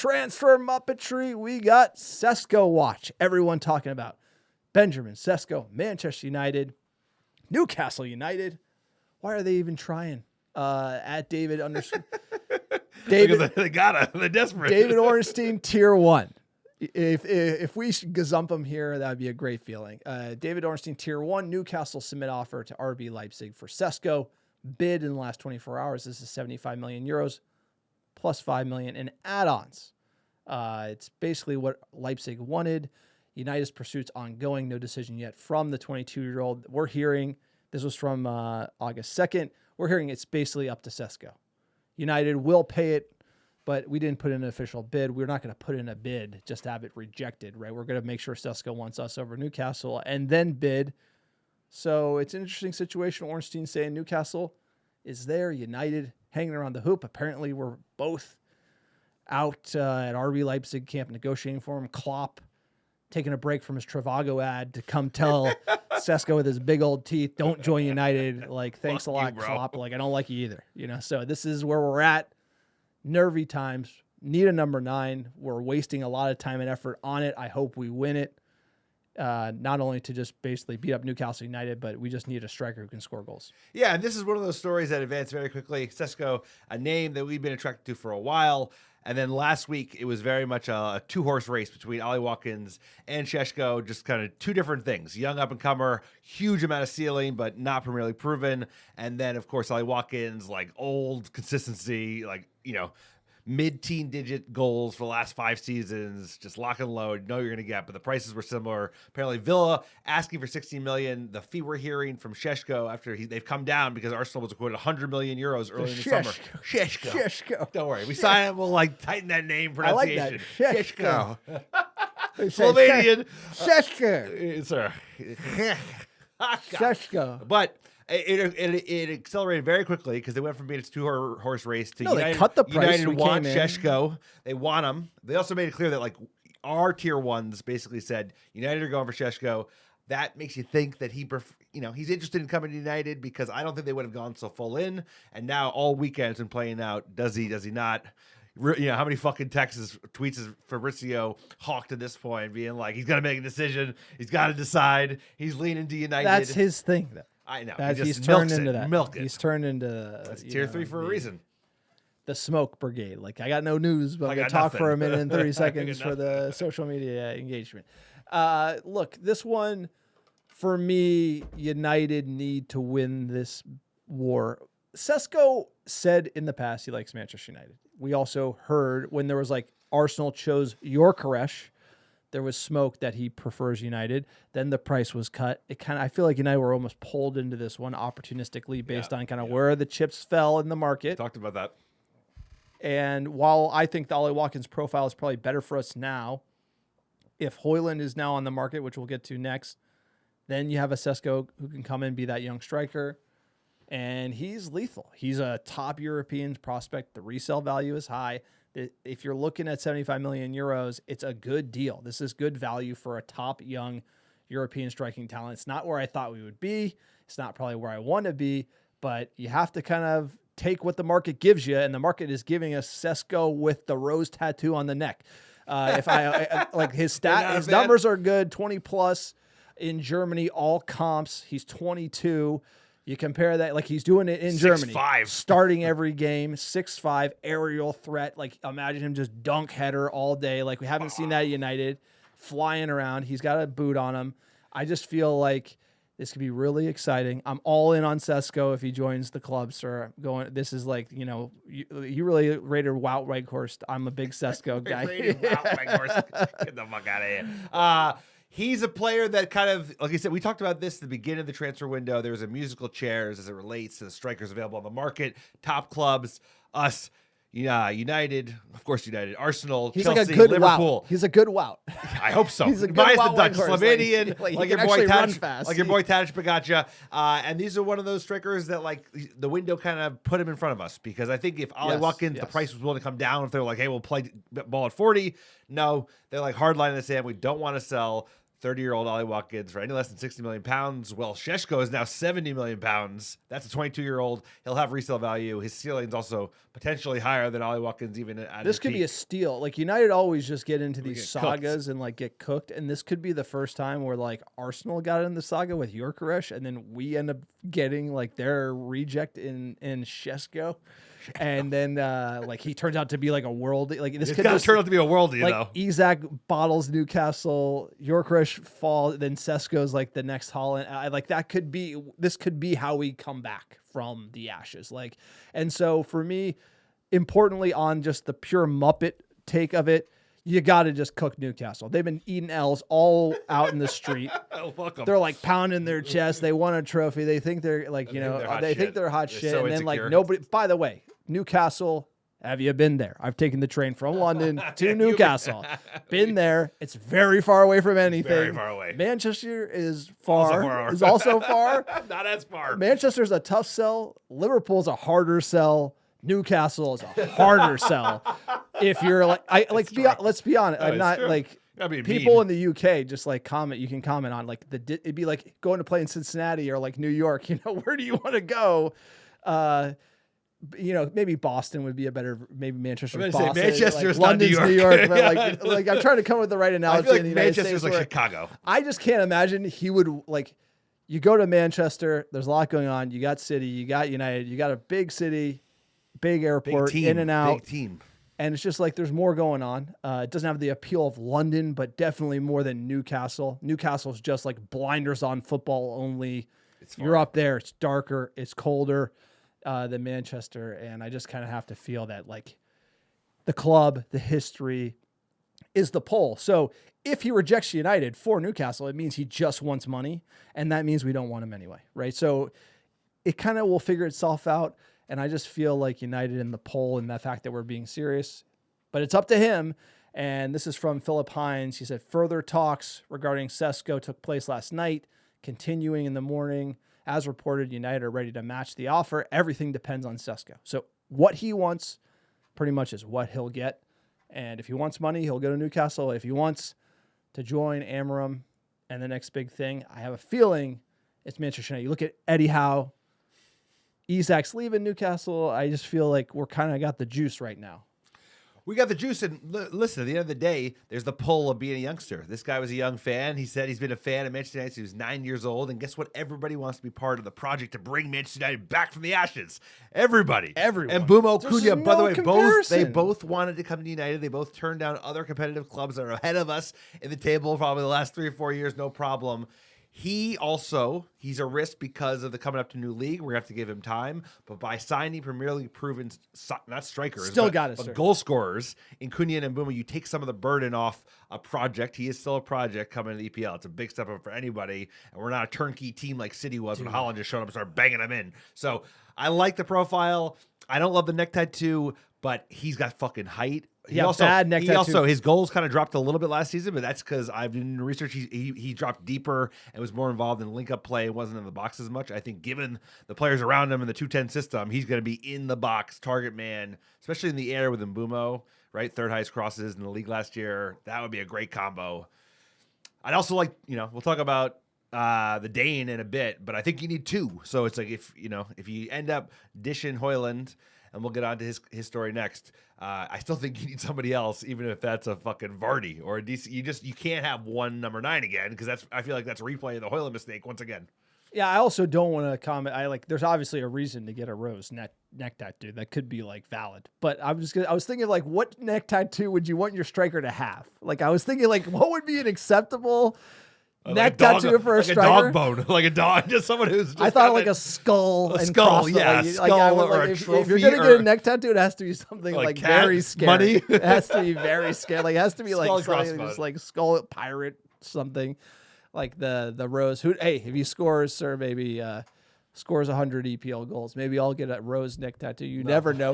transfer muppetry, we got Sesko watch. Everyone talking about Benjamin Sesko, Manchester United, Newcastle United. Why are they even trying? At David Because they gotta. They're desperate. David Ornstein, tier 1. If we should gazump him here, that would be a great feeling. David Ornstein, tier 1. Newcastle submit offer to RB Leipzig for Sesko. Bid in the last 24 hours. This is 75 million euros plus 5 million in add-ons. It's basically what Leipzig wanted. United's pursuits ongoing. No decision yet from the 22-year-old. We're hearing, this was from August 2nd. We're hearing it's basically up to Sesko. United will pay it, but we didn't put in an official bid. We're not going to put in a bid just to have it rejected, right? We're going to make sure Sesko wants us over Newcastle and then bid. So it's an interesting situation. Ornstein saying Newcastle is there, United hanging around the hoop. Apparently we're both out at RB Leipzig camp negotiating for him. Klopp taking a break from his Trivago ad to come tell Sesko with his big old teeth, don't join United. Like, thanks a lot, Klopp. Like, I don't like you either. You know, so this is where we're at. Nervy times. Need a number 9. We're wasting a lot of time and effort on it. I hope we win it. Not only to just basically beat up Newcastle United, but we just need a striker who can score goals. Yeah, and this is one of those stories that advanced very quickly. Sesko, a name that we've been attracted to for a while. And then last week, it was very much a two-horse race between Ollie Watkins and Sesko, just kind of two different things. Young up-and-comer, huge amount of ceiling, but not Premier League proven. And then, of course, Ollie Watkins, like old consistency, like, you know, mid-teen digit goals for the last 5 seasons, just lock and load, know you're going to get, but the prices were similar. Apparently Villa asking for 16 million. The fee we're hearing from Sesko after they've come down because Arsenal was quoted 100 million euros early in the summer. Sesko. Don't worry. We sign it. We'll like tighten that name pronunciation. I like that. Slovenian. Sesko. Sir. Sesko. But it accelerated very quickly because they went from being a two-horse race to United. They cut the price. United want Sesko. They want him. They also made it clear that like our tier 1s basically said United are going for Sesko. That makes you think that he's interested in coming to United because I don't think they would have gone so full in. And now all weekend's been playing out. Does he? Does he not? You know, how many fucking tweets has Fabrizio hawked at this point, being like, he's got to make a decision. He's got to decide. He's leaning to United. That's his thing, though. I know. He's turned into that. Milk it. He's turned into That's tier 3 for a reason. The smoke brigade. Like, I got no news, but I'm going to talk for a minute and 30 seconds for the social media engagement. Look, this one, for me, United need to win this war. Sesko said in the past he likes Manchester United. We also heard when there was like Arsenal chose Gyökeres, there was smoke that he prefers United. Then the price was cut. I feel like United were almost pulled into this one opportunistically based on kind of where the chips fell in the market. Talked about that. And while I think the Ollie Watkins profile is probably better for us now, if Hojlund is now on the market, which we'll get to next, then you have a Sesko who can come in and be that young striker. And he's lethal. He's a top European prospect. The resale value is high. If you're looking at 75 million euros, it's a good deal. This is good value for a top young European striking talent. It's not where I thought we would be. It's not probably where I want to be, but you have to kind of take what the market gives you, and the market is giving us Sesko with the rose tattoo on the neck. If I like his numbers are good, 20 plus in Germany, all comps. He's 22. You compare that, like he's doing it in Germany, 6'5", starting every game, 6'5", aerial threat. Like imagine him just dunk header all day. Like we haven't seen that at United, flying around. He's got a boot on him. I just feel like this could be really exciting. I'm all in on Sesko if he joins the club, sir. This is like, you know, you really rated Wout Weghorst. I'm a big Sesko guy. Rated Wout Weghorst. Get the fuck out of here. He's a player that kind of, like I said, we talked about this at the beginning of the transfer window. There's a musical chairs as it relates to the strikers available on the market, top clubs, us, United, of course, United, Arsenal, he's Chelsea, like a good Liverpool. Wout. He's a good Wout. I hope so. He's a good Minus Wout the Dutch, Weghorst. Slovenian, like your boy Tadic, like your boy Tadic Pogacar. And these are one of those strikers that like the window kind of put him in front of us because I think if Ollie Watkins, the price was willing to come down, if they're like, hey, we'll play ball at 40. No, they're like hard line in the sand. We don't want to sell. 30-year-old Ollie Watkins for any less than 60 million pounds. Well, Sesko is now 70 million pounds. That's a 22-year-old. He'll have resale value. His ceiling's also potentially higher than Ollie Watkins even at this could be a steal. Like United always just get into these sagas cooked. and like get cooked, and this could be the first time where like Arsenal got in the saga with Gyökeres, and then we end up getting like their reject in Sesko. And then, like he turns out to be like a worldie. Like this could turn out to be a worldie, like though. Isak bottles Newcastle, Gyökeres fall, then Sesko's like the next Hojlund. Like that could be. This could be how we come back from the ashes. Like, and so for me, importantly, on just the pure Muppet take of it, you got to just cook Newcastle. They've been eating L's all out in the street. They're like pounding their chest. They won a trophy. They think they're like, they think they're hot shit. So and then insecure. like nobody, by the way, Newcastle, have you been there? I've taken the train from London to Newcastle. Been there. It's very far away from anything. Very far away. Manchester is far. Also Is also far. Not as far. Manchester's a tough sell. Liverpool's a harder sell. Newcastle is a harder sell. If you're like, let's be honest. I'm not true. like people in the UK just like comment. You can comment on like it'd be like going to play in Cincinnati or like New York. Where do you want to go? Maybe Boston would be a better. Maybe Manchester's Boston. Manchester's like, not New London's York. New York, but like I'm trying to come up with the right analogy. I feel like in the United Manchester's States like Chicago. I just can't imagine he would like. You go to Manchester. There's a lot going on. You got City. You got United. You got a big city, big airport, Big team, in and out. Big team. And it's just like there's more going on. It doesn't have the appeal of London, but definitely more than Newcastle. Newcastle's just like blinders on football only. You're up there. It's darker. It's colder than Manchester. And I just kind of have to feel that like the club, the history is the pull. So if he rejects United for Newcastle, it means he just wants money. And that means we don't want him anyway, right? So it kind of will figure itself out. And I just feel like United in the poll and the fact that we're being serious. But it's up to him. And this is from Philip Hines. He said, further talks regarding Sesko took place last night, continuing in the morning. As reported, United are ready to match the offer. Everything depends on Sesko. So what he wants pretty much is what he'll get. And if he wants money, he'll go to Newcastle. If he wants to join Amorim and the next big thing, I have a feeling it's Manchester United. You look at Eddie Howe. Isak's leaving Newcastle. I just feel like we're kind of got the juice right now. We got the juice, and listen, at the end of the day, there's the pull of being a youngster. This guy was a young fan. He said he's been a fan of Manchester United since he was 9 years old, and guess what? Everybody wants to be part of the project to bring Manchester United back from the ashes. Everybody. Everyone. And Bumo Cunha, by the way, comparison. they both wanted to come to United. They both turned down other competitive clubs that are ahead of us in the table probably the last 3 or 4 years, no problem. He's a risk because of the coming up to new league. We're going to have to give him time. But by signing Premier League proven, not strikers, but goal scorers in Cunha and Mbeumo, you take some of the burden off a project. He is still a project coming to the EPL. It's a big step up for anybody. And we're not a turnkey team like City was when Hojlund just showed up and started banging them in. So I like the profile. I don't love the neck tattoo, but he's got fucking height. His goals kind of dropped a little bit last season, but that's because I've been research. He dropped deeper and was more involved in link-up play. Wasn't in the box as much. I think given the players around him in the 2-10 system, he's going to be in the box, target man, especially in the air with Mbeumo, right? Third highest crosses in the league last year. That would be a great combo. I'd also like, we'll talk about the Dane in a bit, but I think you need two. So it's like if you end up dishing Hojlund, and we'll get on to his story next. I still think you need somebody else, even if that's a fucking Vardy or a DC. You can't have one number 9 again because I feel like that's replaying the Hojlund mistake once again. Yeah, I also don't want to comment. There's obviously a reason to get a rose neck tattoo that could be like valid, but I was thinking like, what neck tattoo would you want your striker to have? Like, I was thinking like, what would be an acceptable neck tattoo for a striker? Like a dog bone, like a dog, just someone who's. Just I thought like a skull, skull, if you're gonna get a neck tattoo, it has to be something like very scary. Money. It has to be very scary. Like it has to be like something just like skull pirate something, like the rose. If he scores, sir, maybe scores 100 EPL goals, maybe I'll get a rose neck tattoo. You never know.